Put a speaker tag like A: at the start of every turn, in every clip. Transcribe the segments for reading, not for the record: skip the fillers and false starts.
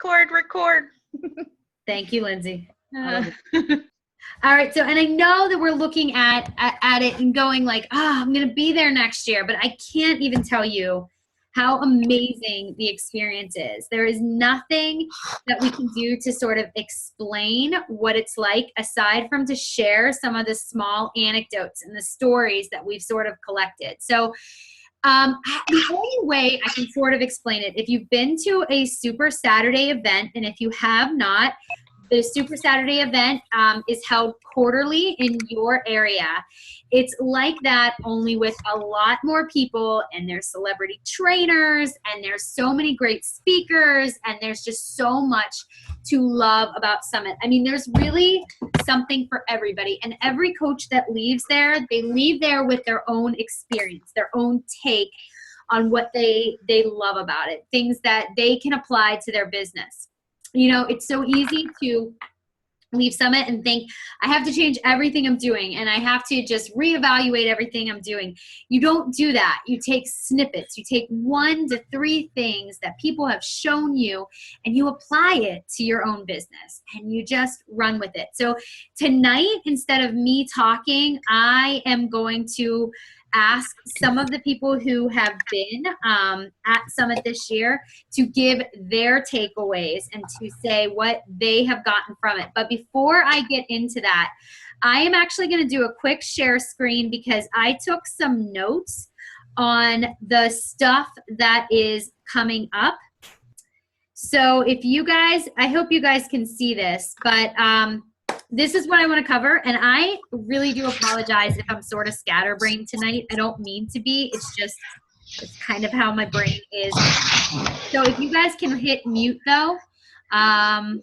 A: Record.
B: Thank you, Lindsay. All right. So, and I know that we're looking at it and going like, I'm going to be there next year, but I can't even tell you how amazing the experience is. There is nothing that we can do to sort of explain what it's like, aside from to share some of the small anecdotes and the stories that we've sort of collected. So the only way I can sort of explain it, if you've been to a Super Saturday event, and if you have not, the Super Saturday event is held quarterly in your area. It's like that, only with a lot more people, and there's celebrity trainers, and there's so many great speakers, and there's just so much to love about Summit. I mean, there's really something for everybody, and every coach that leaves there, they leave there with their own experience, their own take on what they love about it, things that they can apply to their business. You know, it's so easy to leave Summit and think, I have to change everything I'm doing, and I have to just reevaluate everything I'm doing. You don't do that. You take snippets. You take 1 to 3 things that people have shown you, and you apply it to your own business, and you just run with it. So tonight, instead of me talking, I am going to ask some of the people who have been at Summit this year to give their takeaways and to say what they have gotten from it. But before I get into that, I am actually going to do a quick share screen because I took some notes on the stuff that is coming up. So if you guys, I hope you guys can see this, but this is what I want to cover, and I really do apologize if I'm sort of scatterbrained tonight. I don't mean to be. It's kind of how my brain is. So if you guys can hit mute, though. Because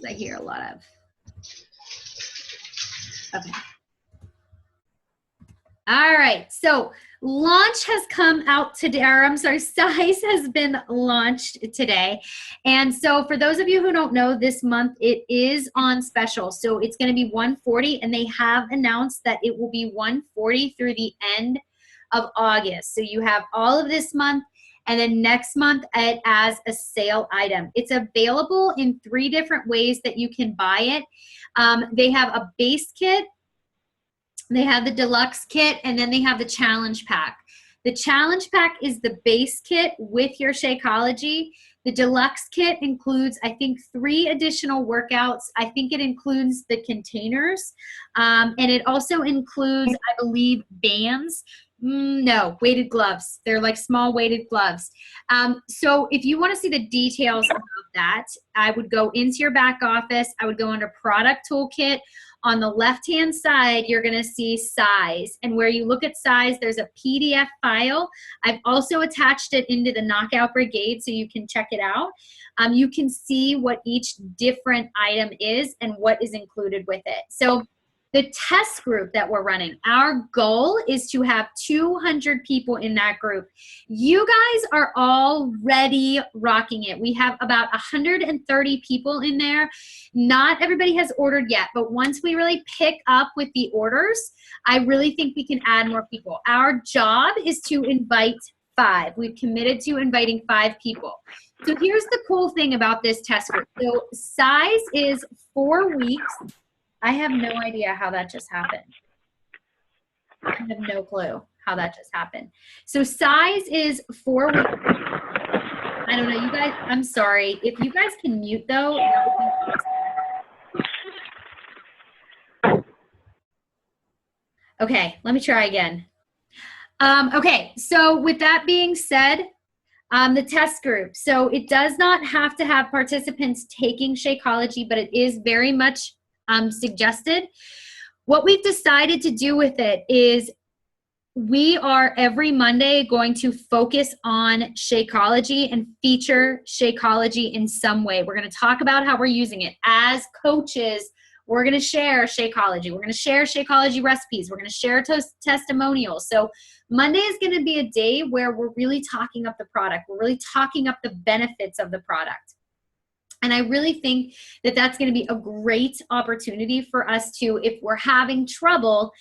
B: I hear a lot of. Okay. All right, so launch has come out today, or I'm sorry, size has been launched today. And so for those of you who don't know, this month it is on special. So it's going to be $140, and they have announced that it will be $140 through the end of August. So you have all of this month, and then next month as a sale item. It's available in 3 different ways that you can buy it. They have a base kit, they have the deluxe kit, and then they have the challenge pack. The challenge pack is the base kit with your Shakeology. The deluxe kit includes, I think, 3 additional workouts. I think it includes the containers, and it also includes, I believe, bands. No, weighted gloves. They're like small weighted gloves. So if you want to see the details about that, I would go into your back office. I would go under product toolkit. On the left-hand side, you're going to see size. And where you look at size, there's a PDF file. I've also attached it into the Knockout Brigade so you can check it out. You can see what each different item is and what is included with it. So the test group that we're running, our goal is to have 200 people in that group. You guys are already rocking it. We have about 130 people in there. Not everybody has ordered yet, but once we really pick up with the orders, I really think we can add more people. Our job is to invite 5. We've committed to inviting 5 people. So here's the cool thing about this test group. So size is 4 weeks. I have no idea how that just happened. I have no clue how that just happened. So size is 4 weeks. I don't know, you guys, I'm sorry. If you guys can mute though. Okay, let me try again. Okay, so with that being said, the test group. So it does not have to have participants taking Shakeology, but it is very much suggested. What we've decided to do with it is we are every Monday going to focus on Shakeology and feature Shakeology in some way. We're going to talk about how we're using it. As coaches, we're going to share Shakeology. We're going to share Shakeology recipes. We're going to share testimonials. So Monday is going to be a day where we're really talking up the product. We're really talking up the benefits of the product. And I really think that that's going to be a great opportunity for us to, if we're having trouble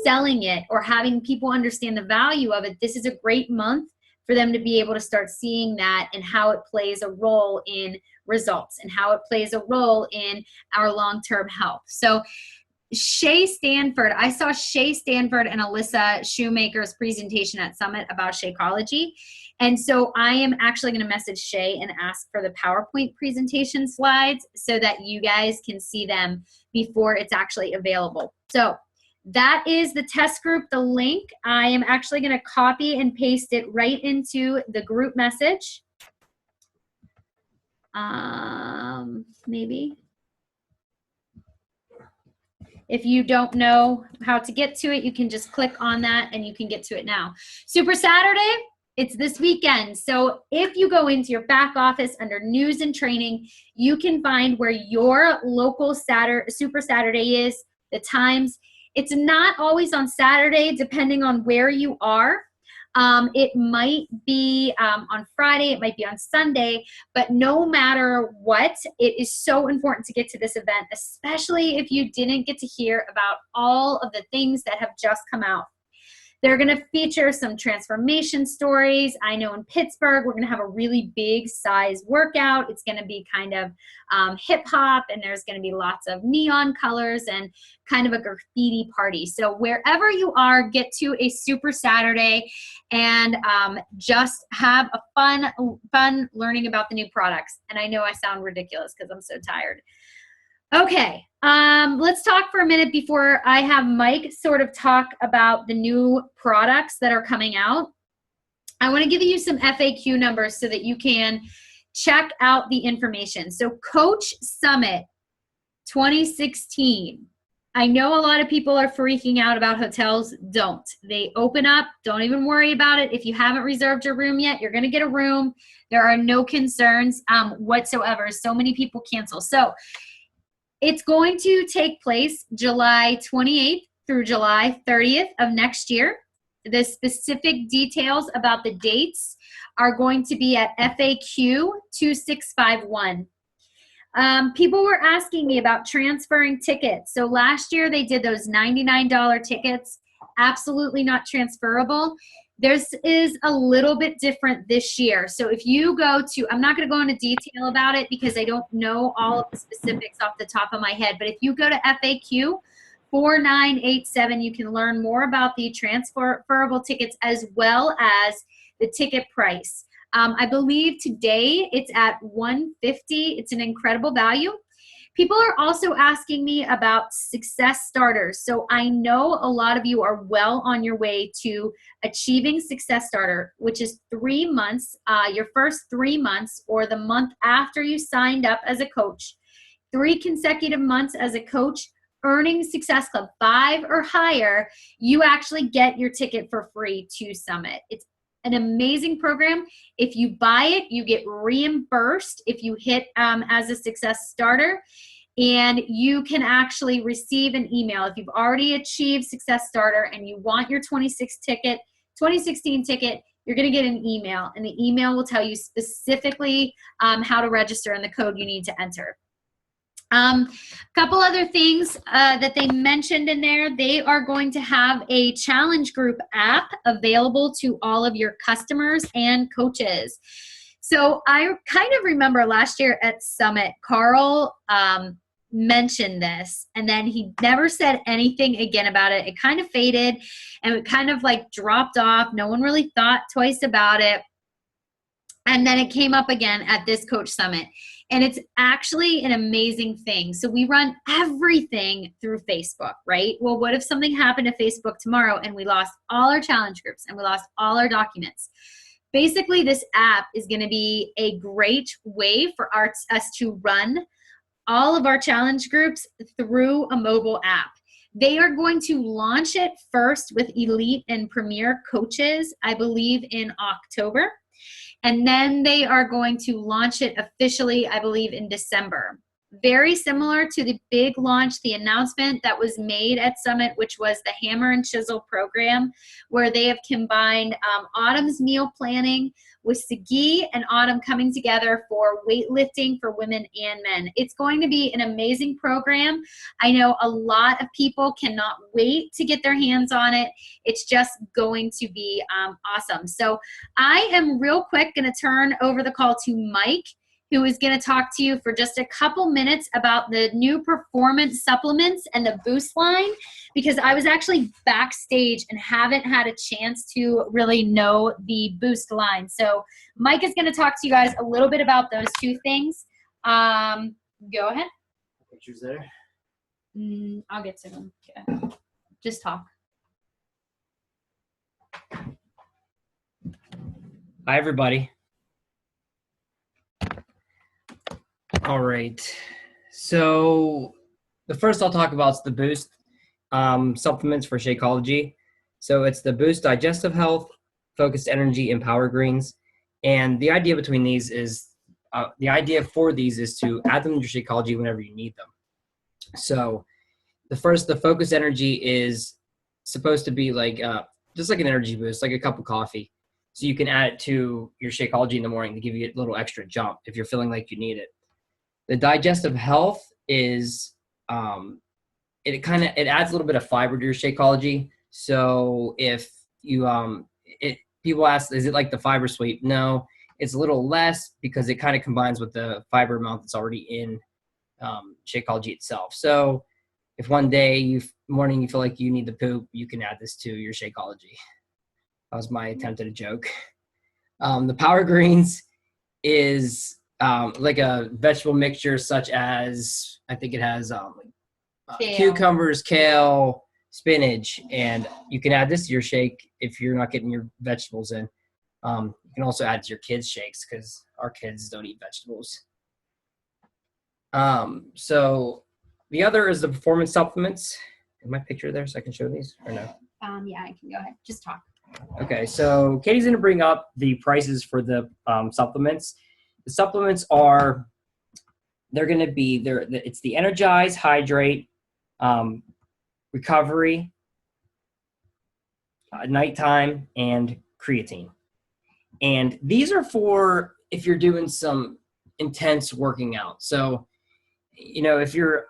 B: selling it or having people understand the value of it, this is a great month for them to be able to start seeing that and how it plays a role in results and how it plays a role in our long-term health. So Shay Stanford, I saw Shay Stanford and Alyssa Shoemaker's presentation at Summit about Shakeology. And so I am actually going to message Shay and ask for the PowerPoint presentation slides so that you guys can see them before it's actually available. So that is the test group, the link. I am actually going to copy and paste it right into the group message. Maybe. If you don't know how to get to it, you can just click on that and you can get to it now. Super Saturday, it's this weekend. So if you go into your back office under news and training, you can find where your local Super Saturday is, the times. It's not always on Saturday, depending on where you are. It might be on Friday, it might be on Sunday, but no matter what, it is so important to get to this event, especially if you didn't get to hear about all of the things that have just come out. They're going to feature some transformation stories. I know in Pittsburgh, we're going to have a really big size workout. It's going to be kind of hip hop, and there's going to be lots of neon colors and kind of a graffiti party. So wherever you are, get to a Super Saturday and just have a fun learning about the new products. And I know I sound ridiculous because I'm so tired. Okay, let's talk for a minute before I have Mike sort of talk about the new products that are coming out. I want to give you some FAQ numbers so that you can check out the information. So Coach Summit 2016. I know a lot of people are freaking out about hotels. Don't. They open up. Don't even worry about it. If you haven't reserved your room yet, you're going to get a room. There are no concerns whatsoever. So many people cancel. So it's going to take place July 28th through July 30th of next year. The specific details about the dates are going to be at FAQ 2651. People were asking me about transferring tickets. So last year they did those $99 tickets, absolutely not transferable. This is a little bit different this year. So if you go to, I'm not going to go into detail about it because I don't know all of the specifics off the top of my head, but if you go to FAQ 4987, you can learn more about the transferable tickets as well as the ticket price. I believe today it's at $150. It's an incredible value. People are also asking me about success starters. So I know a lot of you are well on your way to achieving success starter, which is 3 months, your first 3 months or the month after you signed up as a coach, 3 consecutive months as a coach, earning Success Club 5 or higher, you actually get your ticket for free to Summit. It's an amazing program. If you buy it, you get reimbursed if you hit as a success starter, and you can actually receive an email. If you've already achieved success starter and you want your 2016 ticket, you're going to get an email, and the email will tell you specifically how to register and the code you need to enter. Couple other things that they mentioned in there. They are going to have a challenge group app available to all of your customers and coaches. So I kind of remember last year at Summit, Carl mentioned this, and then he never said anything again about it. It kind of faded and it kind of like dropped off. No one really thought twice about it. And then it came up again at this Coach Summit. And it's actually an amazing thing. So we run everything through Facebook, right? Well, what if something happened to Facebook tomorrow and we lost all our challenge groups and we lost all our documents? Basically, this app is going to be a great way for us to run all of our challenge groups through a mobile app. They are going to launch it first with elite and premier coaches, I believe, in October. And then they are going to launch it officially, I believe, in December. very similar to the big launch, the announcement that was made at Summit, which was the Hammer and Chisel program, where they have combined Autumn's meal planning with Sagi and Autumn coming together for weightlifting for women and men. It's going to be an amazing program. I know a lot of people cannot wait to get their hands on it. It's just going to be awesome. So I am real quick going to turn over the call to Mike, who is going to talk to you for just a couple minutes about the new performance supplements and the Boost line, because I was actually backstage and haven't had a chance to really know the Boost line. So Mike is going to talk to you guys a little bit about those two things. Go ahead.
A: Pictures there?
B: I'll get to them. Okay. Just talk.
A: Hi, everybody. All right. So the first I'll talk about is the Boost supplements for Shakeology. So it's the Boost Digestive Health, Focused Energy, and Power Greens. And the idea between these is, the idea for these is to add them to your Shakeology whenever you need them. So the Focused Energy is supposed to be like just like an energy boost, like a cup of coffee. So you can add it to your Shakeology in the morning to give you a little extra jump if you're feeling like you need it. The Digestive Health is it adds a little bit of fiber to your Shakeology. So if you people ask, is it like the fiber sweep? No, it's a little less because it kind of combines with the fiber amount that's already in Shakeology itself. So if one morning you feel like you need to poop, you can add this to your Shakeology. That was my attempt at a joke. The Power Greens is like a vegetable mixture such as, I think it has cucumbers, kale, spinach, and you can add this to your shake if you're not getting your vegetables in. You can also add to your kids' shakes because our kids don't eat vegetables. So the other is the performance supplements. Is my picture there so I can show these or no?
B: Yeah, I can go ahead. Just talk.
A: Okay, so Katie's going to bring up the prices for the supplements. The supplements are, it's the Energize, Hydrate, Recovery, Nighttime, and Creatine. And these are for if you're doing some intense working out. So, you know, if you're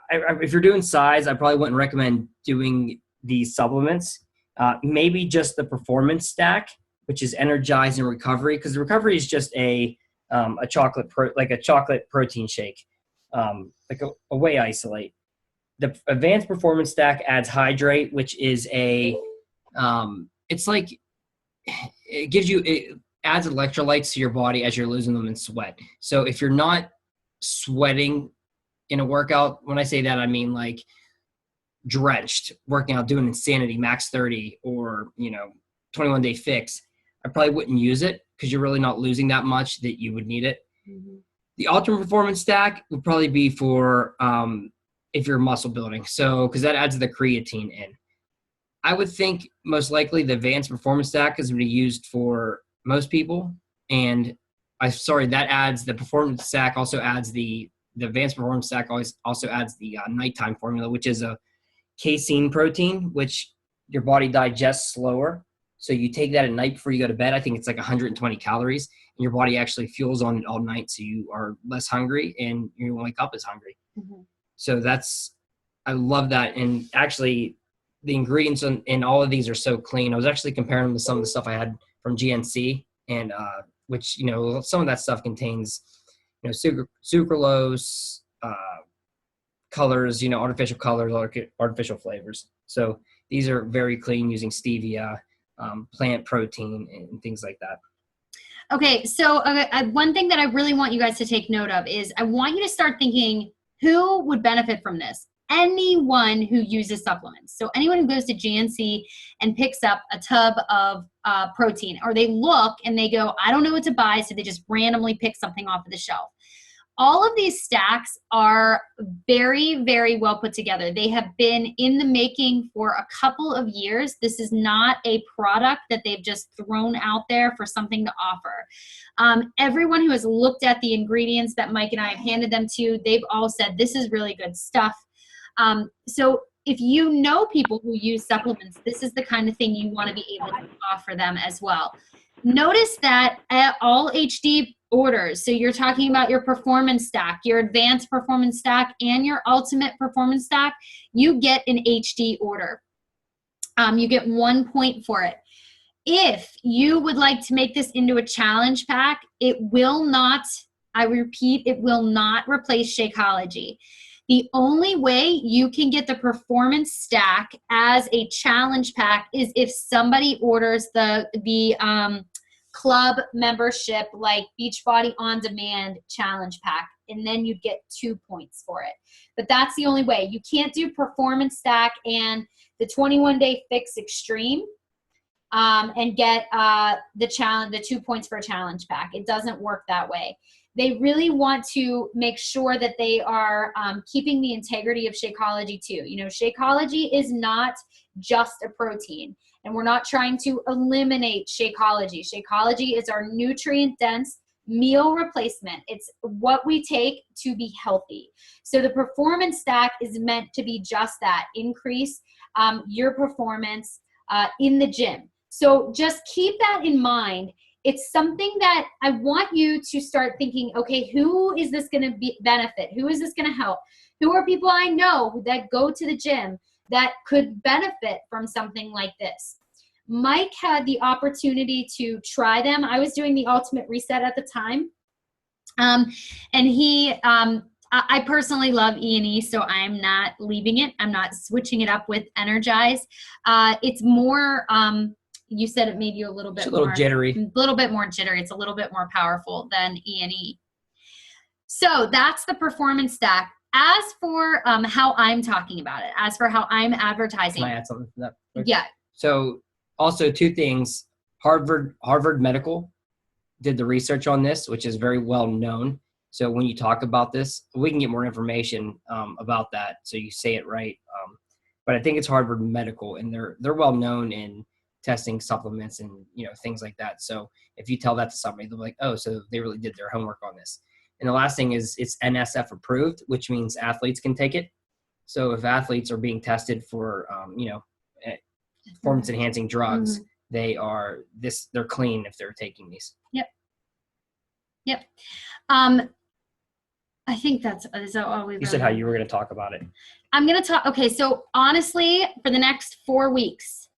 A: doing size, I probably wouldn't recommend doing these supplements. Maybe just the performance stack, which is Energize and Recovery, because the Recovery is just a chocolate protein shake, like a whey isolate. The Advanced Performance Stack adds Hydrate, which is it's like it adds electrolytes to your body as you're losing them in sweat. So if you're not sweating in a workout, when I say that, I mean like drenched, working out, doing Insanity, Max 30, or 21 Day Fix, I probably wouldn't use it because you're really not losing that much that you would need it. Mm-hmm. The Ultimate Performance Stack would probably be for if you're muscle building, so because that adds the creatine in. I would think most likely the Advanced Performance Stack is going to be used for most people, and that adds the Performance Stack, also adds the Advanced Performance Stack also adds the nighttime formula, which is a casein protein, which your body digests slower. So you take that at night before you go to bed. I think it's like 120 calories, and your body actually fuels on it all night, so you are less hungry and you won't wake up as hungry. Mm-hmm. So I love that. And actually, the ingredients in all of these are so clean. I was actually comparing them to some of the stuff I had from GNC, and which some of that stuff contains sucralose, colors, artificial colors, artificial flavors. So these are very clean using stevia, plant protein, and things like that.
B: Okay, so one thing that I really want you guys to take note of is I want you to start thinking, who would benefit from this? Anyone who uses supplements. So anyone who goes to GNC and picks up a tub of protein, or they look and they go, I don't know what to buy, so they just randomly pick something off of the shelf. all of these stacks are very, very well put together. They have been in the making for a couple of years. This is not a product that they've just thrown out there for something to offer. Everyone who has looked at the ingredients that Mike and I have handed them to, they've all said, this is really good stuff. So if you know people who use supplements, this is the kind of thing you want to be able to offer them as well. Notice that at all HD orders, so you're talking about your performance stack, your advanced performance stack, and your ultimate performance stack, you get an HD order. You get 1 point for it. If you would like to make this into a challenge pack, it will not, I repeat, it will not replace Shakeology. The only way you can get the performance stack as a challenge pack is if somebody orders the club membership, like Beachbody On Demand challenge pack, and then you'd get 2 points for it. But that's the only way. You can't do performance stack and the 21-day fix extreme and get the 2 points for a challenge pack. It doesn't work that way. They really want to make sure that they are keeping the integrity of Shakeology too. You know, Shakeology is not just a protein, and we're not trying to eliminate Shakeology. Shakeology is our nutrient-dense meal replacement. It's what we take to be healthy. So the performance stack is meant to be just that, increase your performance in the gym. So just keep that in mind. It's something that I want you to start thinking, okay, who is this going to benefit? Who is this going to help? Who are people I know that go to the gym that could benefit from something like this? Mike had the opportunity to try them. I was doing the Ultimate Reset at the time. And I personally love E&E, so I'm not leaving it. I'm not switching it up with Energize. It's more, you said it made you a little bit more
A: jittery.
B: A little bit more jittery. It's a little bit more powerful than E&E. So that's the performance stack. As for how I'm talking about it, as for how I'm advertising.
A: Can I add something to that? Quick?
B: Yeah.
A: So also 2 things. Harvard Medical did the research on this, which is very well known. So when you talk about this, we can get more information about that, so you say it right. But I think it's Harvard Medical, and they're well known in testing supplements and things like that. So if you tell that to somebody, they'll be like, oh, so they really did their homework on this. And the last thing is it's NSF approved, which means athletes can take it. So if athletes are being tested for performance enhancing drugs, mm-hmm. they're clean if they're taking these.
B: Yep. I think is that all we've.
A: You said how you were going to talk about it.
B: I'm going to talk. Okay, so honestly, for the next 4 weeks,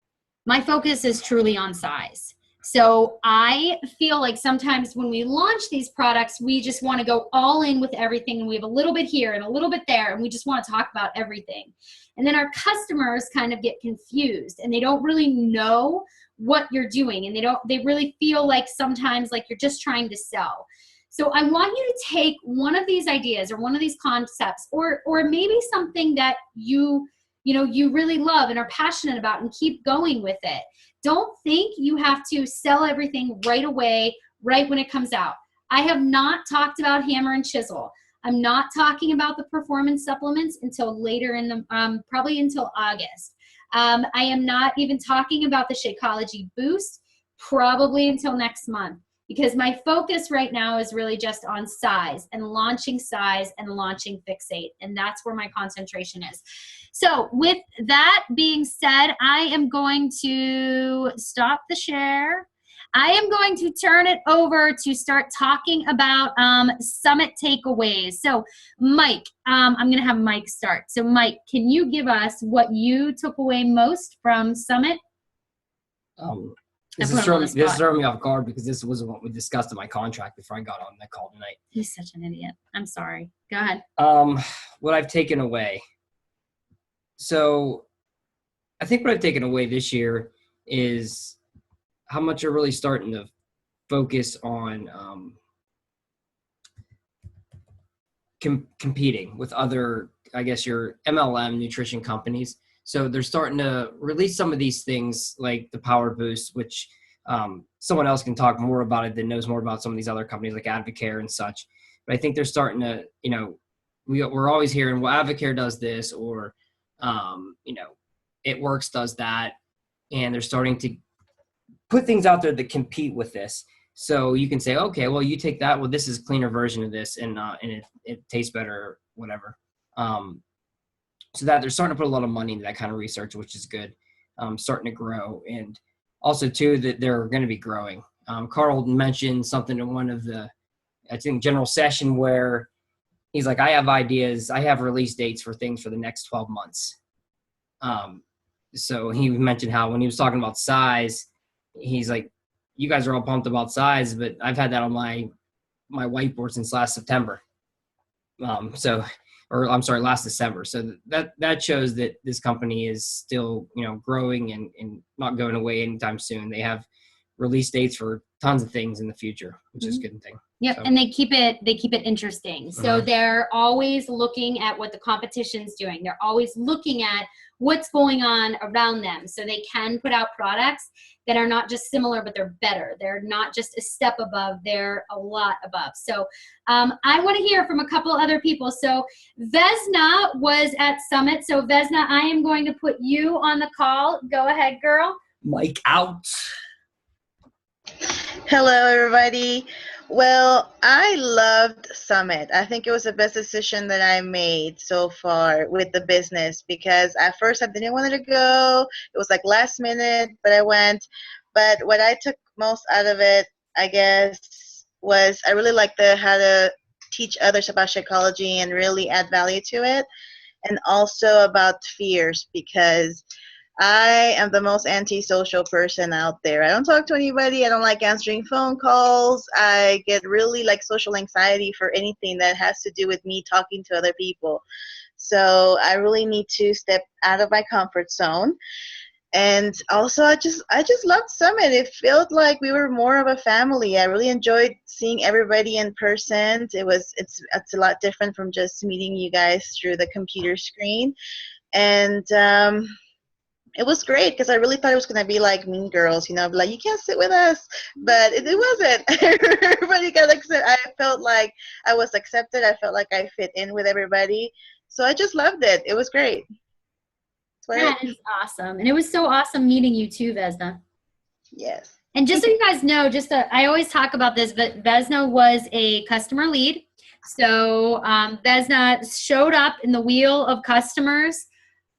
B: my focus is truly on size. So I feel like sometimes when we launch these products, we just want to go all in with everything. And we have a little bit here and a little bit there, and we just want to talk about everything. And then our customers kind of get confused, and they don't really know what you're doing. And they really feel like sometimes like you're just trying to sell. So I want you to take one of these ideas or one of these concepts or maybe something that you really love and are passionate about and keep going with it. Don't think you have to sell everything right away, right when it comes out. I have not talked about hammer and chisel. I'm not talking about the performance supplements until later in the, probably until August. I am not even talking about the Shakeology Boost, probably until next month. Because my focus right now is really just on size and launching Fixate. And that's where my concentration is. So with that being said, I am going to stop the share. I am going to turn it over to start talking about Summit takeaways. So Mike, I'm going to have Mike start. So Mike, can you give us what you took away most from Summit?
A: This is throwing me off guard because this wasn't what we discussed in my contract before I got on that call tonight.
B: He's such an idiot. I'm sorry. Go ahead.
A: What I've taken away. So I think what I've taken away this year is how much you're really starting to focus on competing with other, I guess, your MLM nutrition companies. So they're starting to release some of these things like the Power Boost, which someone else can talk more about it that knows more about some of these other companies like Advocare and such. But I think they're starting to, we're always hearing, well, Advocare does this, or, It Works does that. And they're starting to put things out there that compete with this. So you can say, okay, well, you take that. Well, this is a cleaner version of this, and it tastes better, or whatever. So that they're starting to put a lot of money into that kind of research, which is good. Starting to grow, and also too that they're going to be growing. Carl mentioned something in one of the, I think, general session where he's like, I have ideas, I have release dates for things for the next 12 months. So he mentioned how when he was talking about size, he's like, you guys are all pumped about size, but I've had that on my whiteboard since last September. Last December. So that shows that this company is still, growing and not going away anytime soon. They have release dates for tons of things in the future, which is a good thing.
B: Yep.
A: So.
B: And they keep it interesting. So they're always looking at what the competition's doing. They're always looking at what's going on around them. So they can put out products that are not just similar, but they're better. They're not just a step above, they're a lot above. So I want to hear from a couple other people. So Vesna was at Summit. So Vesna, I am going to put you on the call. Go ahead, girl.
A: Mic out.
C: Hello, everybody. Well, I loved Summit. I think it was the best decision that I made so far with the business, because at first I didn't want to go. It was like last minute, but I went. But what I took most out of it, I guess, was I really liked how to teach others about psychology and really add value to it, and also about fears, because I am the most antisocial person out there. I don't talk to anybody. I don't like answering phone calls. I get really social anxiety for anything that has to do with me talking to other people. So I really need to step out of my comfort zone. And also, I just loved Summit. It felt like we were more of a family. I really enjoyed seeing everybody in person. It's a lot different from just meeting you guys through the computer screen. And it was great, because I really thought it was going to be like Mean Girls, like, you can't sit with us. But it wasn't. Everybody got accepted. I felt like I was accepted. I felt like I fit in with everybody. So I just loved it. It was great.
B: That is awesome. And it was so awesome meeting you too, Vesna.
C: Yes.
B: And just so you guys know, I always talk about this, but Vesna was a customer lead. So Vesna showed up in the wheel of customers.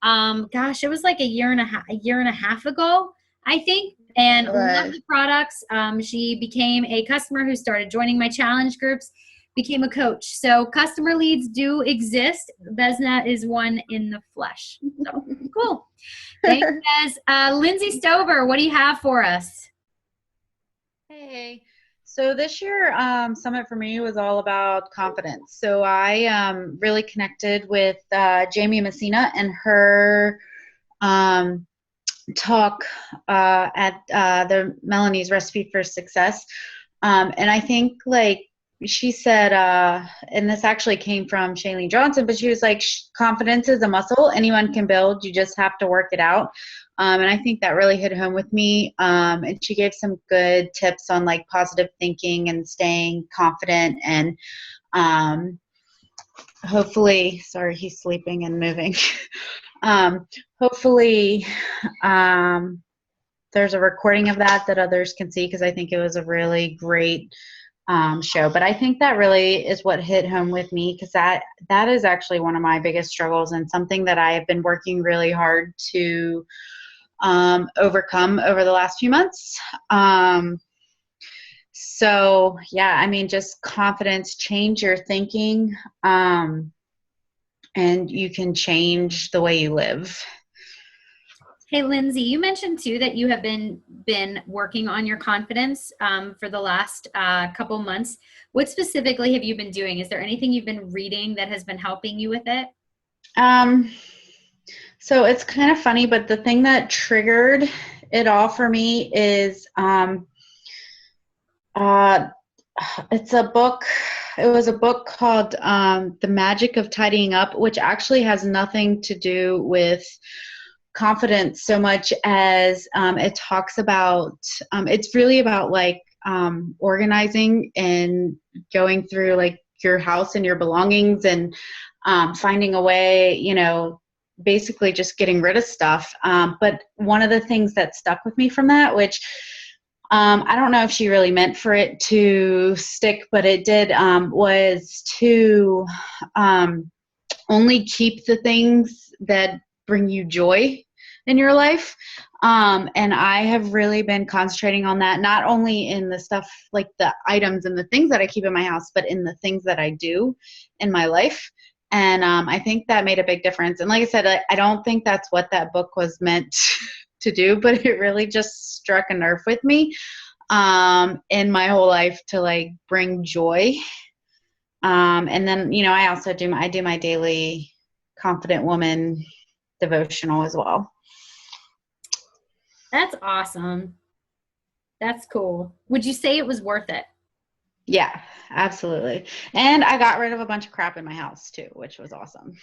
B: It was like a year and a half ago, I think, and loved the products. She became a customer who started joining my challenge groups, became a coach. So customer leads do exist. Vesna is one in the flesh. So cool. Thanks, Vez. Lindsay Stover, what do you have for us?
D: Hey. So this year, Summit for me was all about confidence. So I really connected with Jamie Messina and her talk at the Melanie's Recipe for Success. And I think, she said, and this actually came from Shailene Johnson, but she was like, confidence is a muscle anyone can build. You just have to work it out. And I think that really hit home with me. And she gave some good tips on positive thinking and staying confident, and hopefully, sorry, he's sleeping and moving. Hopefully there's a recording of that others can see, because I think it was a really great show. But I think that really is what hit home with me, because that is actually one of my biggest struggles, and something that I have been working really hard to overcome over the last few months. So yeah, I mean, just confidence, change your thinking, and you can change the way you live.
B: Hey, Lindsay, you mentioned too that you have been working on your confidence for the last couple months. What specifically have you been doing? Is there anything you've been reading that has been helping you with it?
D: So it's kind of funny, but the thing that triggered it all for me is it's a book. It was a book called The Magic of Tidying Up, which actually has nothing to do with confidence so much as it talks about, it's really about organizing and going through your house and your belongings and finding a way, basically just getting rid of stuff. But one of the things that stuck with me from that, which I don't know if she really meant for it to stick, but it did, was to only keep the things that bring you joy in your life. And I have really been concentrating on that, not only in the stuff like the items and the things that I keep in my house, but in the things that I do in my life. And I think that made a big difference. And like I said, I don't think that's what that book was meant to do, but it really just struck a nerve with me in my whole life to like bring joy. And then, I also do my daily Confident Woman devotional as well.
B: That's awesome. That's cool. Would you say it was worth it?
D: Yeah, absolutely. And I got rid of a bunch of crap in my house too, which was awesome.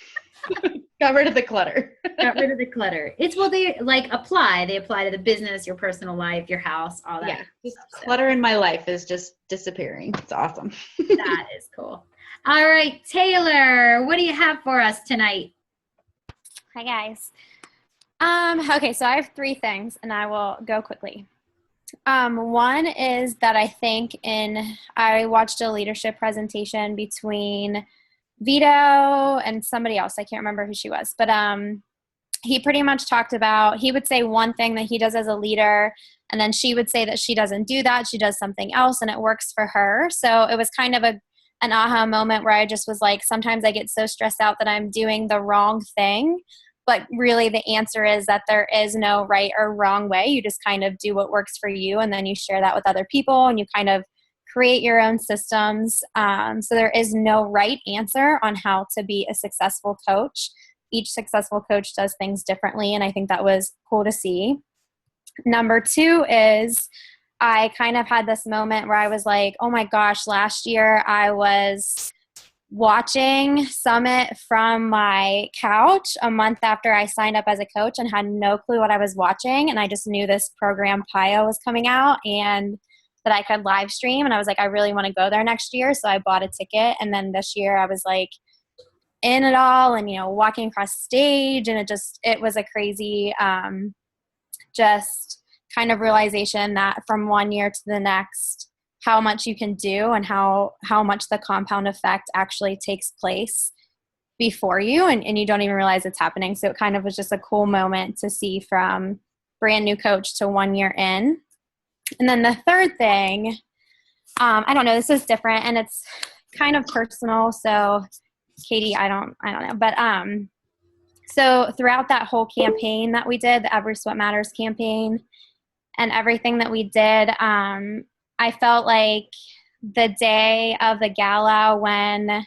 D: Got rid of the clutter.
B: Got rid of the clutter. It's what they apply. They apply to the business, your personal life, your house, all that.
D: Yeah, just clutter in my life is just disappearing. It's awesome.
B: That is cool. All right, Taylor, what do you have for us tonight?
E: Hi, guys. Okay, so I have 3 things, and I will go quickly. One is that I think I watched a leadership presentation between Vito and somebody else. I can't remember who she was, but he pretty much talked about, he would say one thing that he does as a leader, and then she would say that she doesn't do that. She does something else, and it works for her. So it was kind of an aha moment where I just was like, sometimes I get so stressed out that I'm doing the wrong thing. But really the answer is that there is no right or wrong way. You just kind of do what works for you, and then you share that with other people, and you kind of create your own systems. So there is no right answer on how to be a successful coach. Each successful coach does things differently, and I think that was cool to see. Number 2 is I kind of had this moment where I was like, oh my gosh, last year I was watching Summit from my couch a month after I signed up as a coach and had no clue what I was watching. And I just knew this program PIO was coming out and that I could live stream. And I was like, I really want to go there next year. So I bought a ticket. And then this year I was like in it all and, walking across stage. And it was a crazy, just kind of realization that from one year to the next, how much you can do and how much the compound effect actually takes place before you and you don't even realize it's happening. So it kind of was just a cool moment to see from brand new coach to 1 year in. And then the third thing, I don't know, this is different and it's kind of personal. So Katie, I don't know, but so throughout that whole campaign that we did, the Every Sweat Matters campaign and everything that we did, I felt like the day of the gala when,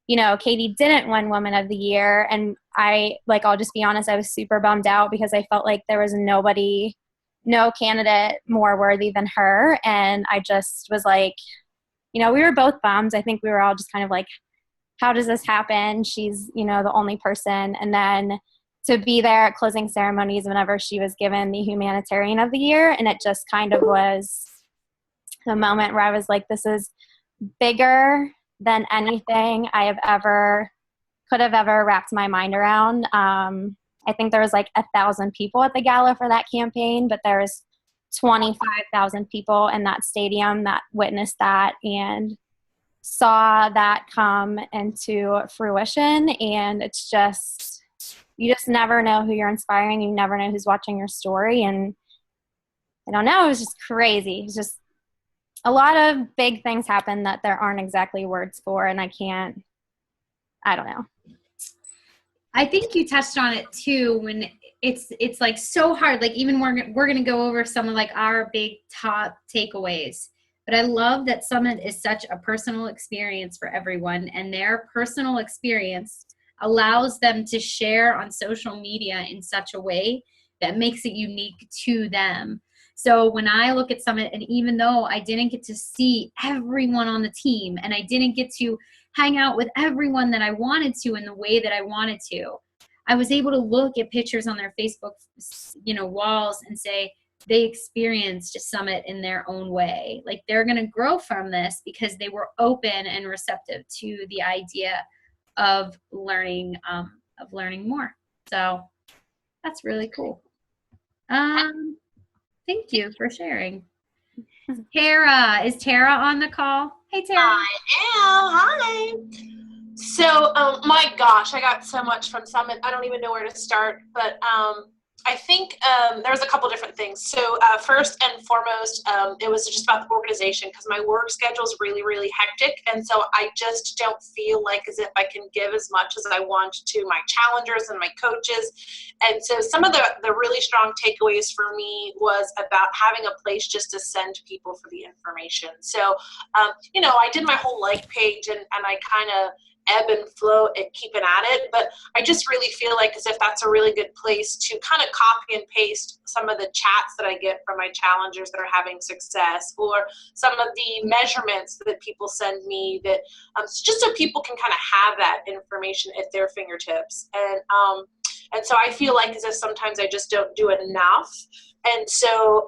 E: Katie didn't win Woman of the Year. And I'll just be honest, I was super bummed out because I felt like there was no candidate more worthy than her. And I just was like, we were both bummed. I think we were all just kind of like, how does this happen? She's, the only person. And then to be there at closing ceremonies whenever she was given the Humanitarian of the Year. And it just kind of was the moment where I was like, this is bigger than anything could have ever wrapped my mind around. I think there was like 1,000 people at the gala for that campaign, but there was 25,000 people in that stadium that witnessed that and saw that come into fruition. And it's just, you just never know who you're inspiring. You never know who's watching your story. And I don't know, it was just crazy. It's just a lot of big things happen that there aren't exactly words for, and I don't know.
B: I think you touched on it too when it's like so hard. Like even we're going to go over some of like our big top takeaways. But I love that Summit is such a personal experience for everyone, and their personal experience allows them to share on social media in such a way that makes it unique to them. So when I look at Summit, and even though I didn't get to see everyone on the team and I didn't get to hang out with everyone that I wanted to in the way that I wanted to, I was able to look at pictures on their Facebook, walls and say, they experienced Summit in their own way. Like they're going to grow from this because they were open and receptive to the idea of learning more. So that's really cool. Thank you for sharing. Tara, is Tara on the call? Hey, Tara.
F: I am. Hi. So, my gosh, I got so much from Summit. I don't even know where to start, but I think there's a couple different things. So first and foremost, it was just about the organization because my work schedule is really, really hectic. And so I just don't feel like as if I can give as much as I want to my challengers and my coaches. And so some of the really strong takeaways for me was about having a place just to send people for the information. So, I did my whole like page and I kind of ebb and flow and keeping at it, but I just really feel like as if that's a really good place to kind of copy and paste some of the chats that I get from my challengers that are having success, or some of the measurements that people send me, that just so people can kind of have that information at their fingertips. And so I feel like as if sometimes I just don't do it enough. And so,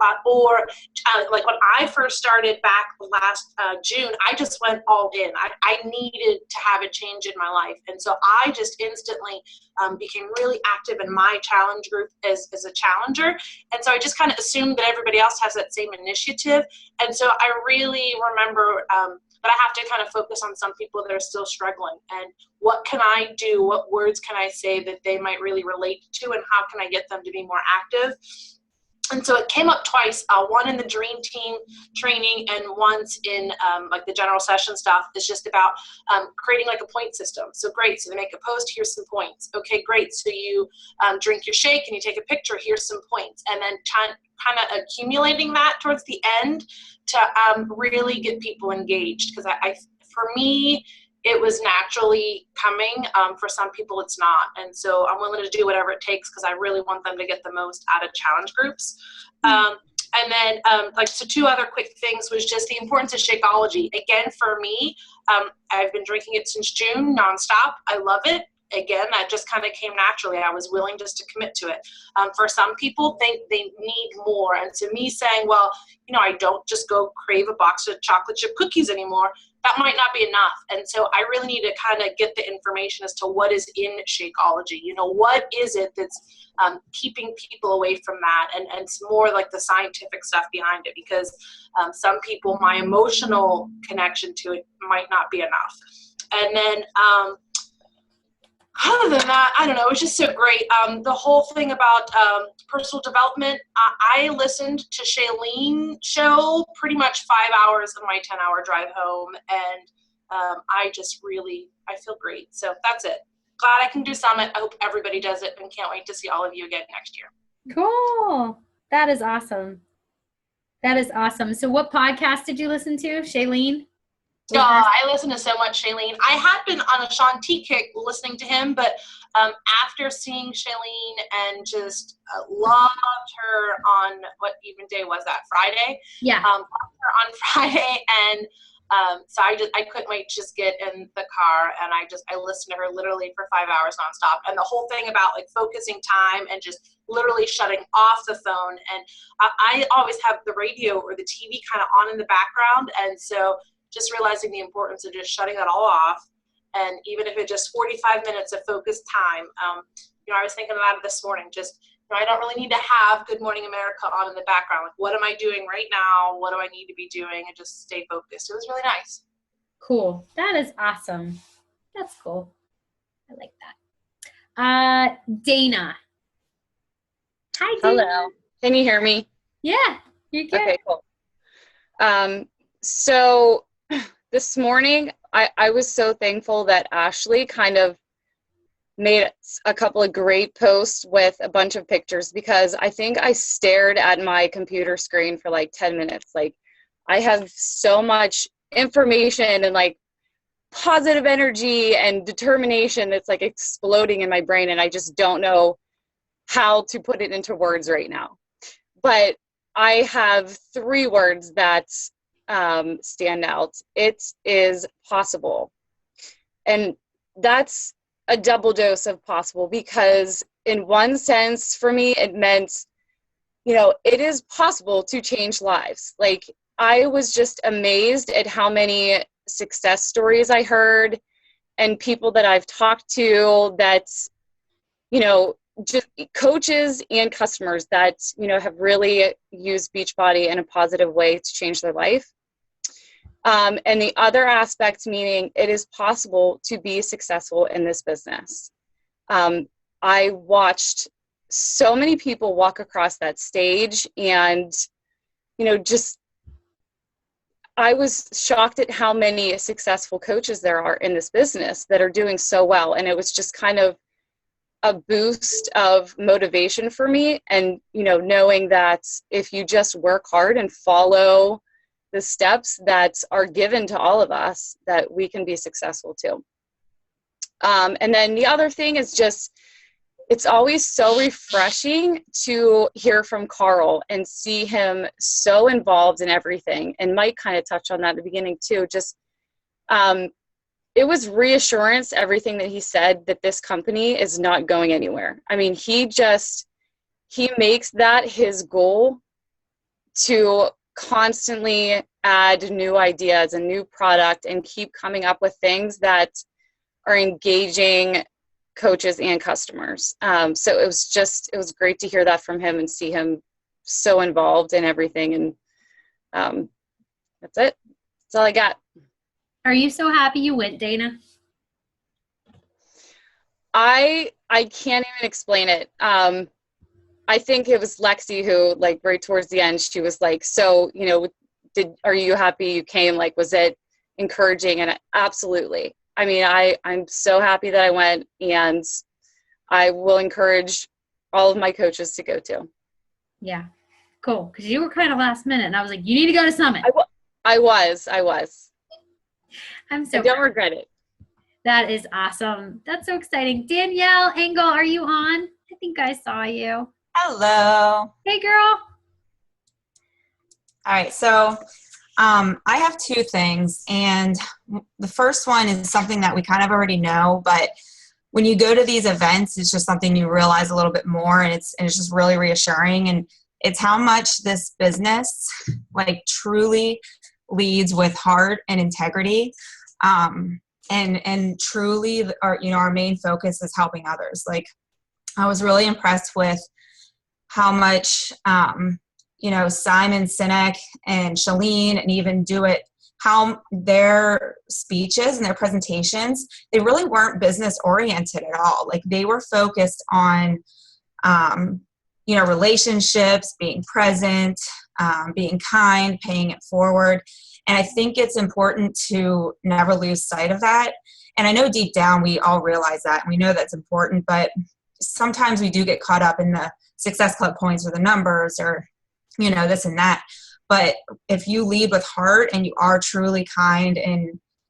F: like when I first started back last June, I just went all in. I needed to have a change in my life. And so I just instantly became really active in my challenge group as a challenger. And so I just kind of assumed that everybody else has that same initiative. And so I really remember that I have to kind of focus on some people that are still struggling. And what can I do? What words can I say that they might really relate to? And how can I get them to be more active? And so it came up twice, one in the Dream Team training and once in like the general session stuff. Is just about creating like a point system. So great, so they make a post, here's some points. Okay, great, so you drink your shake and you take a picture, here's some points. And then kind of accumulating that towards the end to really get people engaged. Because for me, it was naturally coming. For some people, it's not. And so I'm willing to do whatever it takes because I really want them to get the most out of challenge groups. And then, so two other quick things was just the importance of Shakeology. Again, for me, I've been drinking it since June, nonstop. I love it. Again, that just kind of came naturally. I was willing just to commit to it. For some people, they need more. And so me saying, well, I don't just go crave a box of chocolate chip cookies anymore, that might not be enough. And so I really need to kind of get the information as to what is in Shakeology. What is it that's keeping people away from that? And it's more like the scientific stuff behind it, because some people, my emotional connection to it might not be enough. And then other than that, I don't know, it was just so great. The whole thing about personal development, I listened to Shailene show pretty much 5 hours of my 10-hour drive home, and I feel great. So that's it. Glad I can do Summit. I hope everybody does it, and can't wait to see all of you again next year.
B: Cool. That is awesome. That is awesome. So what podcast did you listen to, Shailene?
F: I listen to so much Shailene. I had been on a Sean T kick listening to him, but after seeing Shailene and just loved her on, what even day was that? Friday?
B: Yeah.
F: Loved her on Friday, and so I couldn't wait to just get in the car, and I listened to her literally for 5 hours nonstop. And the whole thing about like focusing time and just literally shutting off the phone. And I always have the radio or the TV kind of on in the background, and so just realizing the importance of just shutting that all off. And even if it's just 45 minutes of focused time, I was thinking about it this morning, just, I don't really need to have Good Morning America on in the background. Like, what am I doing right now? What do I need to be doing? And just stay focused. It was really nice.
B: Cool. That is awesome. That's cool. I like that. Dana. Hi, Dana.
G: Hello. Can you hear me?
B: Yeah, you're good.
G: Okay, cool. So this morning, I was so thankful that Ashley kind of made a couple of great posts with a bunch of pictures, because I think I stared at my computer screen for like 10 minutes. Like, I have so much information and like positive energy and determination that's like exploding in my brain, and I just don't know how to put it into words right now. But I have 3 words that stand out. It is possible. And that's a double dose of possible, because in one sense for me, it meant it is possible to change lives. Like, I was just amazed at how many success stories I heard and people that I've talked to that, just coaches and customers that, have really used Beachbody in a positive way to change their life. And the other aspect, meaning it is possible to be successful in this business. I watched so many people walk across that stage and, just, I was shocked at how many successful coaches there are in this business that are doing so well. And it was just kind of a boost of motivation for me. And, knowing that if you just work hard and follow the steps that are given to all of us, that we can be successful too. And then the other thing is just, it's always so refreshing to hear from Carl and see him so involved in everything. And Mike kind of touched on that at the beginning too. Just, it was reassurance, everything that he said, that this company is not going anywhere. I mean, he makes that his goal to constantly add new ideas and new product and keep coming up with things that are engaging coaches and customers. So it was great to hear that from him and see him so involved in everything. And that's it. That's all I got.
B: Are you so happy you went, Dana?
G: I can't even explain it. I think it was Lexi who, like, right towards the end, she was like, so, are you happy you came? Like, was it encouraging? And absolutely. I mean, I'm so happy that I went, and I will encourage all of my coaches to go too.
B: Yeah. Cool. Because you were kind of last minute, and I was like, you need to go to Summit.
G: I was.
B: I'm so
G: I don't regret it.
B: That is awesome. That's so exciting. Danielle Engel, are you on? I think I saw you.
H: Hello.
B: Hey, girl.
H: All right. So I have two things. And the first one is something that we kind of already know, but when you go to these events, it's just something you realize a little bit more, and it's just really reassuring. And it's how much this business, like, truly leads with heart and integrity. And truly our main focus is helping others. Like, I was really impressed with how much, Simon Sinek and Shalene and even DeWitt, how their speeches and their presentations, they really weren't business oriented at all. Like, they were focused on, relationships, being present, being kind, paying it forward. And I think it's important to never lose sight of that. And I know deep down we all realize that, and we know that's important, but sometimes we do get caught up in the Success Club points or the numbers or, this and that. But if you lead with heart and you are truly kind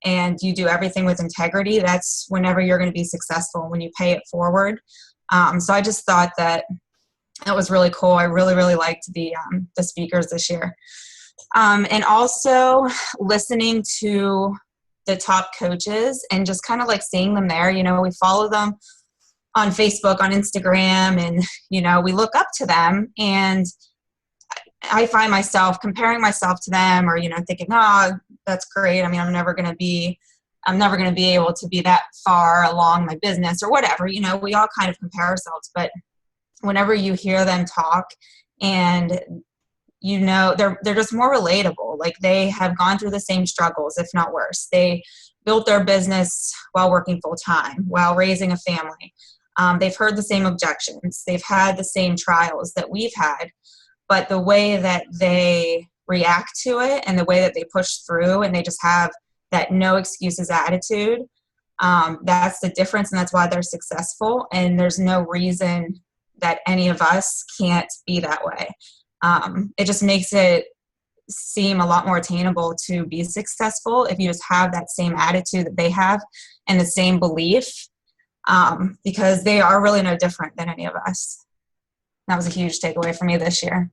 H: and you do everything with integrity, that's whenever you're going to be successful, when you pay it forward. So I just thought that was really cool. I really, really liked the speakers this year. And also listening to the top coaches and just kind of like seeing them there. We follow them on Facebook, on Instagram, and, we look up to them, and I find myself comparing myself to them, or, thinking, oh, that's great. I mean, I'm never going to be able to be that far along my business or whatever. We all kind of compare ourselves, but whenever you hear them talk and they're just more relatable. Like, they have gone through the same struggles, if not worse. They built their business while working full time, while raising a family. They've heard the same objections. They've had the same trials that we've had, but the way that they react to it and the way that they push through, and they just have that no excuses attitude, that's the difference, and that's why they're successful. And there's no reason that any of us can't be that way. It just makes it seem a lot more attainable to be successful if you just have that same attitude that they have and the same belief, because they are really no different than any of us. That was a huge takeaway for me this year.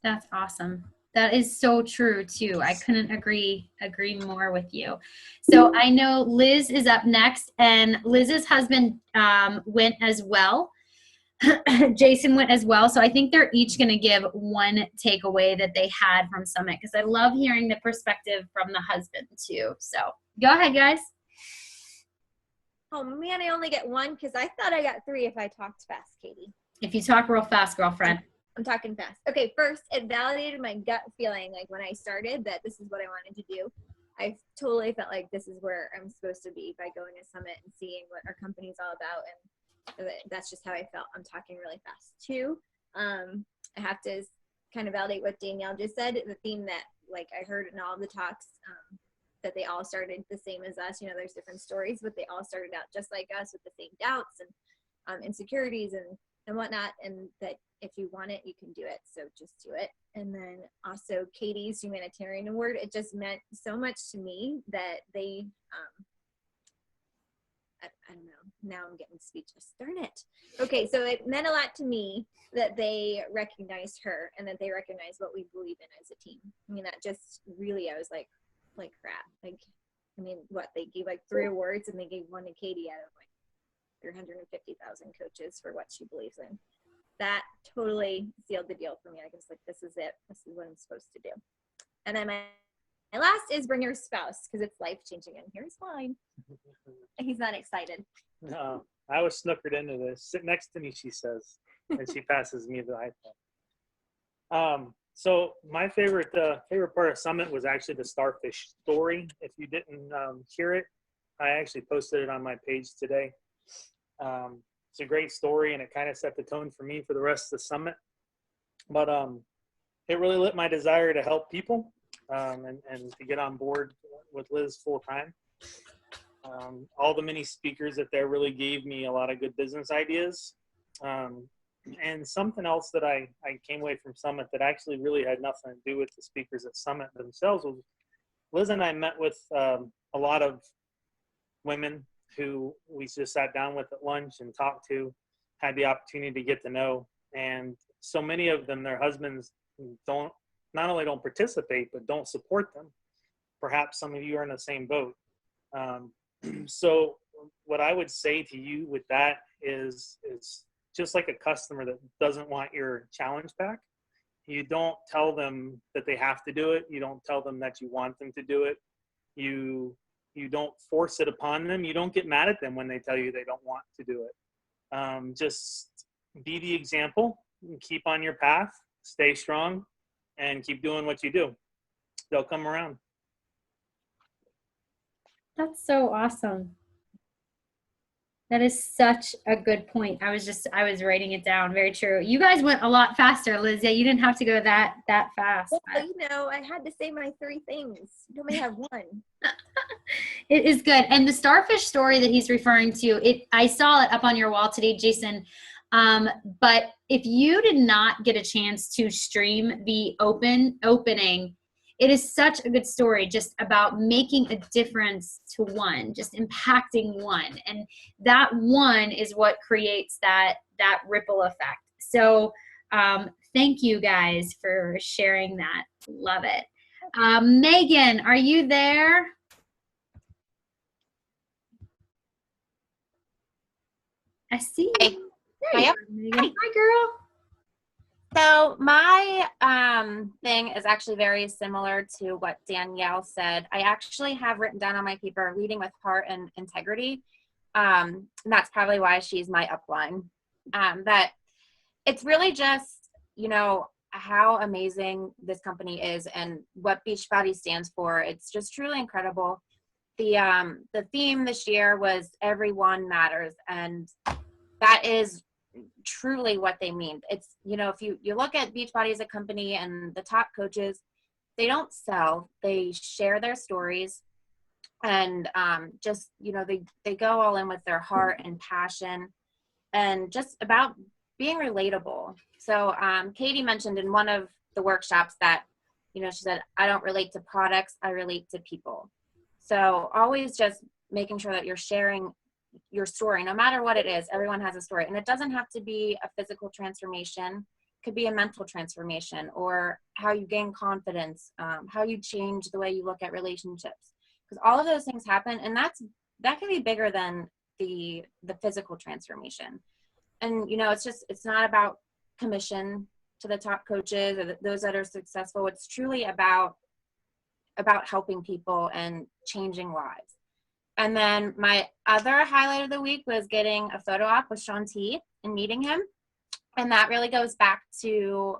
B: That's awesome. That is so true too. I couldn't agree more with you. So I know Liz is up next, and Liz's husband went as well. Jason went as well. So I think they're each going to give one takeaway that they had from Summit, because I love hearing the perspective from the husband too. So go ahead, guys.
I: Oh man, I only get one because I thought I got three if I talked fast, Katie.
B: If you talk real fast, girlfriend.
I: I'm talking fast. Okay, first, it validated my gut feeling, like when I started, that this is what I wanted to do. I totally felt like this is where I'm supposed to be by going to Summit and seeing what our company's all about, and that's just how I felt. I'm talking really fast. Two, I have to kind of validate what Danielle just said. The theme that like I heard in all of the talks, that they all started the same as us. You know, there's different stories, but they all started out just like us with the same doubts and insecurities and whatnot, and that if you want it, you can do it. So just do it. And then also Katie's humanitarian award, it just meant so much to me that they, I don't know, now I'm getting speechless, darn it. Okay, so it meant a lot to me that they recognized her and that they recognized what we believe in as a team. I mean, that just really, I was like crap. Like, I mean, what, they gave like 3 awards and they gave one to Katie out of like 350,000 coaches for what she believes in. That totally sealed the deal for me. I was like, this is it. This is what I'm supposed to do. And then my last is bring your spouse, because it's life-changing. And here's mine. He's not excited.
J: No, I was snookered into this. Sit next to me, she says, and she passes me the iPhone. So my favorite part of Summit was actually the starfish story. If you didn't hear it, I actually posted it on my page today. It's a great story, and it kind of set the tone for me for the rest of the summit. But it really lit my desire to help people and to get on board with Liz full time. All the many speakers that there really gave me a lot of good business ideas. And something else that I came away from Summit that actually really had nothing to do with the speakers at Summit themselves was Liz and I met with a lot of women who we just sat down with at lunch and talked to, had the opportunity to get to know. And so many of them, their husbands not only don't participate, but don't support them. Perhaps some of you are in the same boat. So what I would say to you with that is just like a customer that doesn't want your challenge pack. You don't tell them that they have to do it. You don't tell them that you want them to do it. You don't force it upon them. You don't get mad at them when they tell you they don't want to do it. Just be the example, keep on your path, stay strong, and keep doing what you do. They'll come around.
B: That's so awesome. That is such a good point. I was writing it down. Very true. You guys went a lot faster, Liz. Yeah, you didn't have to go that fast.
I: Well, you know, I had to say my 3 things. You only have one.
B: It is good. And the starfish story that he's referring to, I saw it up on your wall today, Jason. But if you did not get a chance to stream the opening, it is such a good story just about making a difference to one, just impacting one. And that one is what creates that ripple effect. So thank you guys for sharing that. Love it. Megan, are you there? I see you.
K: Hey.
B: There you are, Megan. Hi, girl.
K: So my thing is actually very similar to what Danielle said. I actually have written down on my paper, leading with heart and integrity. And that's probably why she's my upline. But it's really just, you know, how amazing this company is and what Beachbody stands for. It's just truly incredible. The theme this year was everyone matters, and that is truly what they mean. It's, you know, if you look at Beachbody as a company and the top coaches, they don't sell, they share their stories, and just, you know, they go all in with their heart and passion and just about being relatable. So Katie mentioned in one of the workshops that, you know, she said, I don't relate to products, I relate to people. So always just making sure that you're sharing your story, no matter what it is. Everyone has a story, and it doesn't have to be a physical transformation. It could be a mental transformation, or how you gain confidence, how you change the way you look at relationships, because all of those things happen, and that can be bigger than the physical transformation. and it's not about commission to the top coaches or those that are successful. It's truly about helping people and changing lives. And then my other highlight of the week was getting a photo op with Sean T and meeting him. And that really goes back to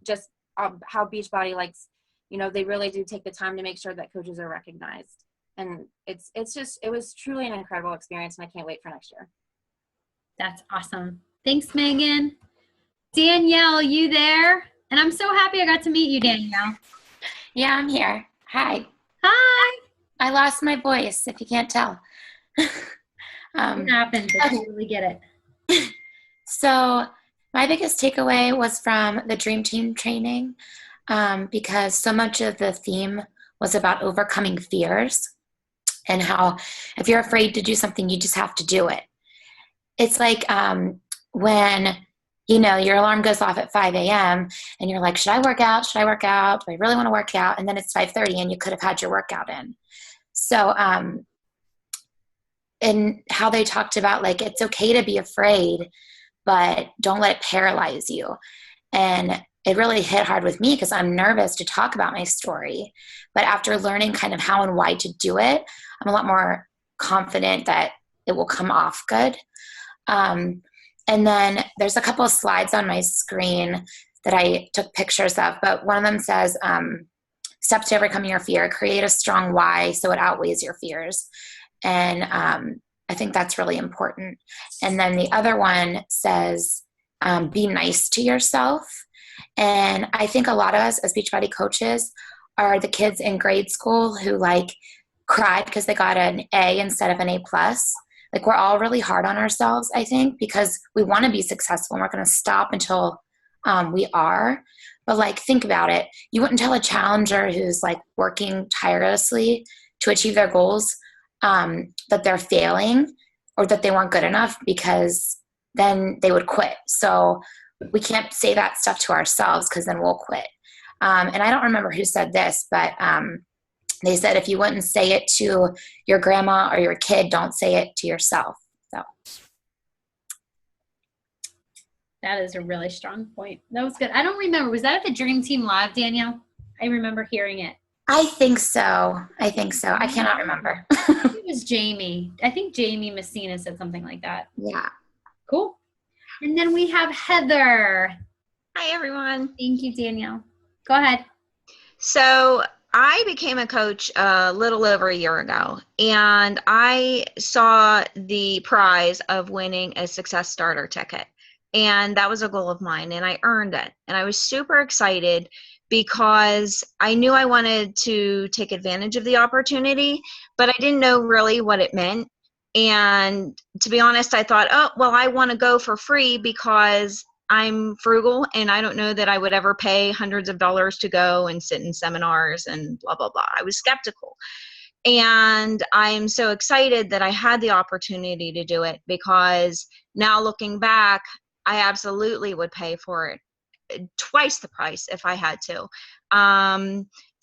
K: just how Beachbody likes, they really do take the time to make sure that coaches are recognized. And it was truly an incredible experience, and I can't wait for next year.
B: That's awesome. Thanks, Megan. Danielle, you there? And I'm so happy I got to meet you, Danielle.
L: Yeah, I'm here. Hi.
B: Hi.
L: I lost my voice, if you can't tell.
B: It happens. I totally get it.
L: So my biggest takeaway was from the Dream Team training, because so much of the theme was about overcoming fears and how if you're afraid to do something, you just have to do it. It's like when your alarm goes off at 5 a.m. and you're like, should I work out? Should I work out? Do I really want to work out? And then it's 5:30 and you could have had your workout in. So, and how they talked about, like, it's okay to be afraid, but don't let it paralyze you. And it really hit hard with me because I'm nervous to talk about my story. But after learning kind of how and why to do it, I'm a lot more confident that it will come off good. And then there's a couple of slides on my screen that I took pictures of, but one of them says, steps to overcoming your fear, create a strong why so it outweighs your fears. And I think that's really important. And then the other one says, be nice to yourself. And I think a lot of us as Beachbody coaches are the kids in grade school who cried because they got an A instead of an A+. Like, we're all really hard on ourselves, I think, because we want to be successful and we're going to stop until we are. But think about it. You wouldn't tell a challenger who's working tirelessly to achieve their goals that they're failing or that they weren't good enough, because then they would quit. So we can't say that stuff to ourselves because then we'll quit. And I don't remember who said this, but they said if you wouldn't say it to your grandma or your kid, don't say it to yourself. So
B: that is a really strong point. That was good. I don't remember. Was that at the Dream Team Live, Danielle? I remember hearing it.
L: I think so. I cannot remember.
B: It was Jamie. I think Jamie Messina said something like that.
L: Yeah.
B: Cool. And then we have Heather.
M: Hi, everyone.
B: Thank you, Danielle. Go ahead.
M: So I became a coach a little over a year ago, and I saw the prize of winning a Success Starter ticket. And that was a goal of mine, and I earned it. And I was super excited because I knew I wanted to take advantage of the opportunity, but I didn't know really what it meant. And to be honest, I thought, oh, well, I want to go for free because I'm frugal and I don't know that I would ever pay hundreds of dollars to go and sit in seminars and blah, blah, blah. I was skeptical. And I'm so excited that I had the opportunity to do it, because now looking back, I absolutely would pay for it twice the price if I had to.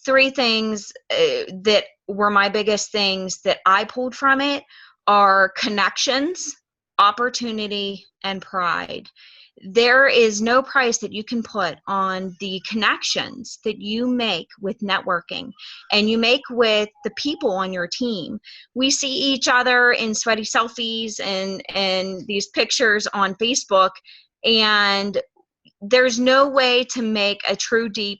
M: Three things that were my biggest things that I pulled from it are connections, opportunity, and pride. There is no price that you can put on the connections that you make with networking and you make with the people on your team. We see each other in sweaty selfies and these pictures on Facebook, and there's no way to make a true deep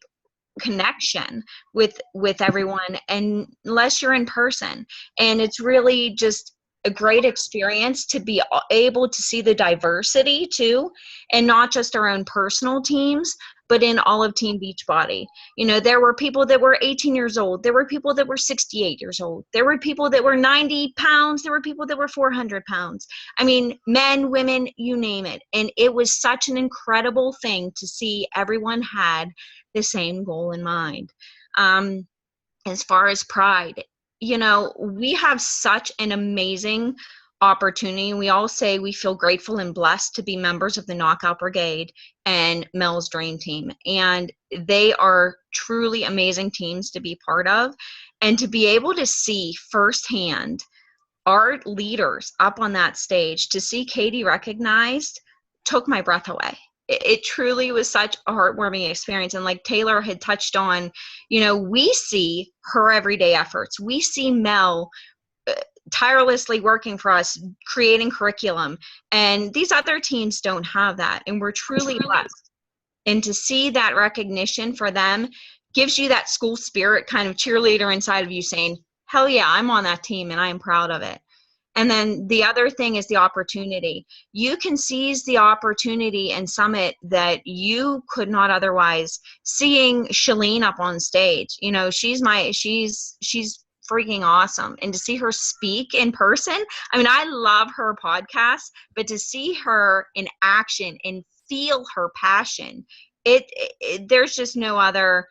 M: connection with everyone unless you're in person. And it's really just a great experience to be able to see the diversity too, and not just our own personal teams, but in all of Team Beachbody. You know, there were people that were 18 years old. There were people that were 68 years old. There were people that were 90 pounds. There were people that were 400 pounds. I mean, men, women, you name it. And it was such an incredible thing to see everyone had the same goal in mind. As far as pride, you know, we have such an amazing opportunity. We all say we feel grateful and blessed to be members of the Knockout Brigade and Mel's Dream Team. And they are truly amazing teams to be part of, and to be able to see firsthand our leaders up on that stage, to see Katie recognized took my breath away. It truly was such a heartwarming experience. And like Taylor had touched on, we see her everyday efforts. We see Mel tirelessly working for us, creating curriculum. And these other teams don't have that. And we're truly blessed. And to see that recognition for them gives you that school spirit kind of cheerleader inside of you saying, hell yeah, I'm on that team and I'm proud of it. And then the other thing is the opportunity. You can seize the opportunity and Summit that you could not otherwise. Seeing Shalene up on stage, she's freaking awesome. And to see her speak in person, I mean, I love her podcast, but to see her in action and feel her passion, there's just no other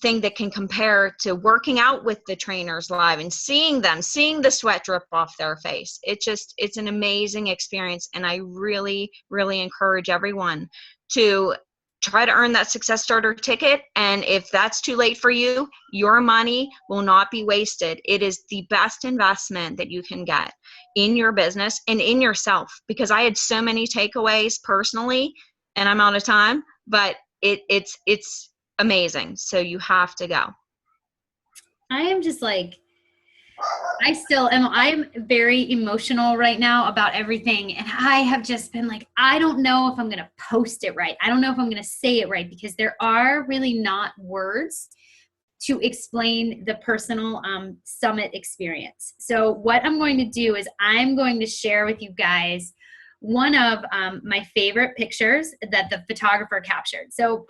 M: thing that can compare to working out with the trainers live and seeing the sweat drip off their face. It's an amazing experience. And I really, really encourage everyone to try to earn that Success Starter ticket. And if that's too late for you, your money will not be wasted. It is the best investment that you can get in your business and in yourself, because I had so many takeaways personally, and I'm out of time, but it's amazing. So you have to go.
B: I am just like, I'm very emotional right now about everything. And I have just been like, I don't know if I'm going to post it right. I don't know if I'm going to say it right, because there are really not words to explain the personal Summit experience. So what I'm going to do is I'm going to share with you guys one of my favorite pictures that the photographer captured. So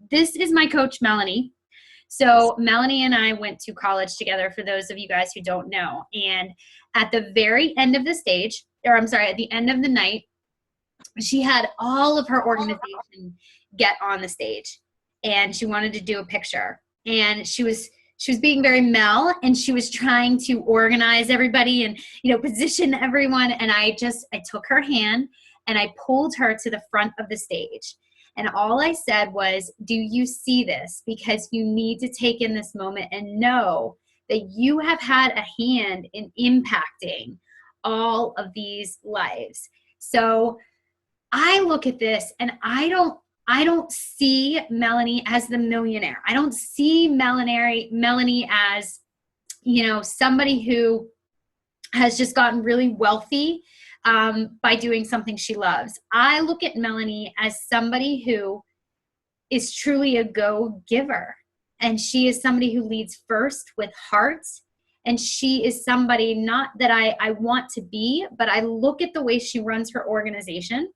B: this is my coach, Melanie. So Melanie and I went to college together, for those of you guys who don't know. And at the very end of the stage, at the end of the night, she had all of her organization get on the stage, and she wanted to do a picture. And she was being very Mel, and she was trying to organize everybody and, position everyone. And I took her hand and I pulled her to the front of the stage. And all I said was, do you see this? Because you need to take in this moment and know that you have had a hand in impacting all of these lives. So I look at this and I don't see Melanie as the millionaire. I don't see Melanie as, somebody who has just gotten really wealthy by doing something she loves. I look at Melanie as somebody who is truly a go-giver. And she is somebody who leads first with heart. And she is somebody not that I want to be, but I look at the way she runs her organization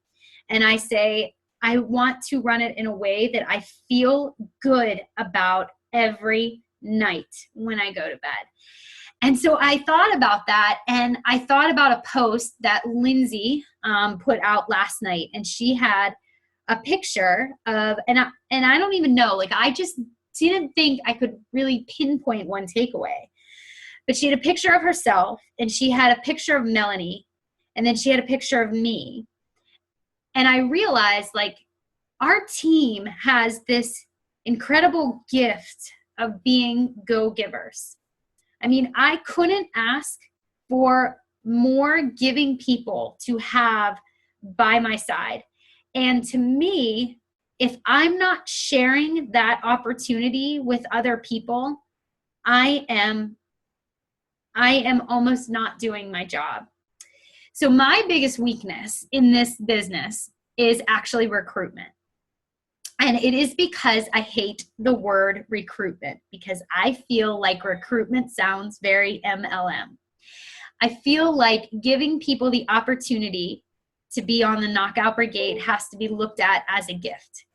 B: and I say, I want to run it in a way that I feel good about every night when I go to bed. And so I thought about that, and I thought about a post that Lindsay put out last night, and she had a picture of, and I don't even know, like I just didn't think I could really pinpoint one takeaway. But she had a picture of herself, and she had a picture of Melanie, and then she had a picture of me. And I realized, like, our team has this incredible gift of being go-givers. I mean, I couldn't ask for more giving people to have by my side. And to me, if I'm not sharing that opportunity with other people, I am almost not doing my job. So my biggest weakness in this business is actually recruitment. And it is because I hate the word recruitment, because I feel like recruitment sounds very MLM. I feel like giving people the opportunity to be on the knockout brigade has to be looked at as a gift,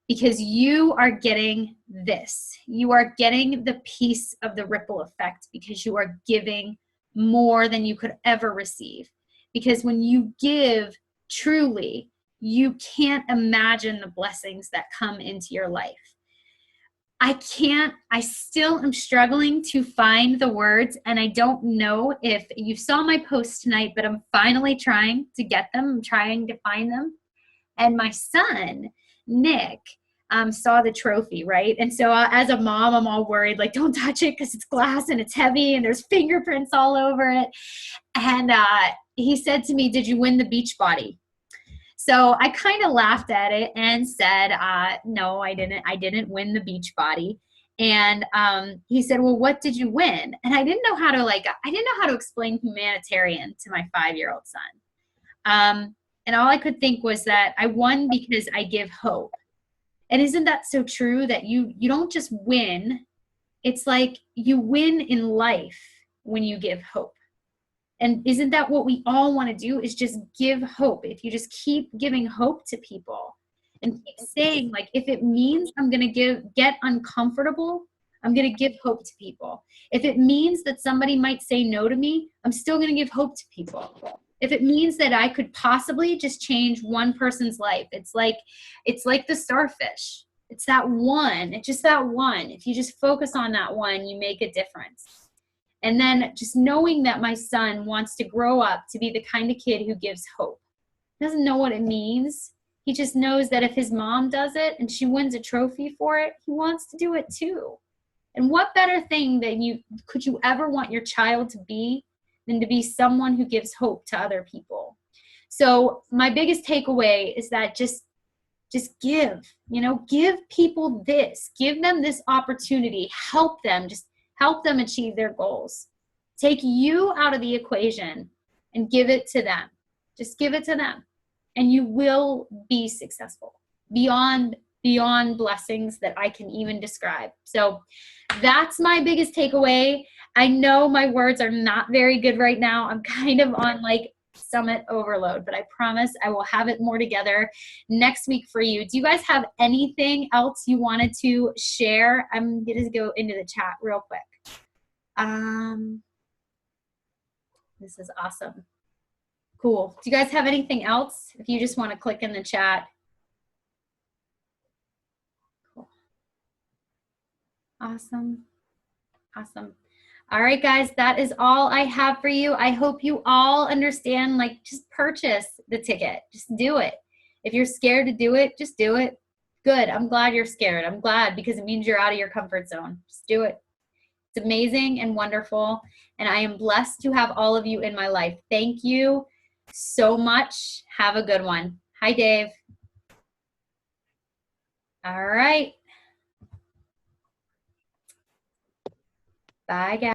B: because you are getting this. You are getting the piece of the ripple effect, because you are giving more than you could ever receive. Because when you give truly, you can't imagine the blessings that come into your life. I still am struggling to find the words, and I don't know if you saw my post tonight, but I'm finally trying to get them. I'm trying to find them. And my son, Nick, saw the trophy, right? And so as a mom, I'm all worried, like, don't touch it because it's glass and it's heavy and there's fingerprints all over it. And he said to me, did you win the beach body? So I kind of laughed at it and said, no, I didn't. I didn't win the beach body. And he said, well, what did you win? And I didn't know how to explain humanitarian to my 5-year-old son. And all I could think was that I won because I give hope. And isn't that so true that you don't just win? It's like you win in life when you give hope. And isn't that what we all want to do, is just give hope? If you just keep giving hope to people and keep saying, like, if it means I'm going to get uncomfortable, I'm going to give hope to people. If it means that somebody might say no to me, I'm still going to give hope to people. If it means that I could possibly just change one person's life, it's like the starfish. It's that one. It's just that one. If you just focus on that one, you make a difference. And then just knowing that my son wants to grow up to be the kind of kid who gives hope. He doesn't know what it means. He just knows that if his mom does it and she wins a trophy for it, he wants to do it too. And what better thing could you ever want your child to be than to be someone who gives hope to other people? So my biggest takeaway is that just give, give people this, give them this opportunity, help them achieve their goals. Take you out of the equation and give it to them. Just give it to them. And you will be successful beyond blessings that I can even describe. So that's my biggest takeaway. I know my words are not very good right now. I'm kind of on like summit overload, but I promise I will have it more together next week for you. Do you guys have anything else you wanted to share? I'm going to go into the chat real quick. This is awesome. Cool. Do you guys have anything else? If you just want to click in the chat. Cool. Awesome. Awesome. All right, guys, that is all I have for you. I hope you all understand, like, just purchase the ticket. Just do it. If you're scared to do it, just do it. Good. I'm glad you're scared. I'm glad, because it means you're out of your comfort zone. Just do it. It's amazing and wonderful. And I am blessed to have all of you in my life. Thank you so much. Have a good one. Hi, Dave. All right. Bye, guys.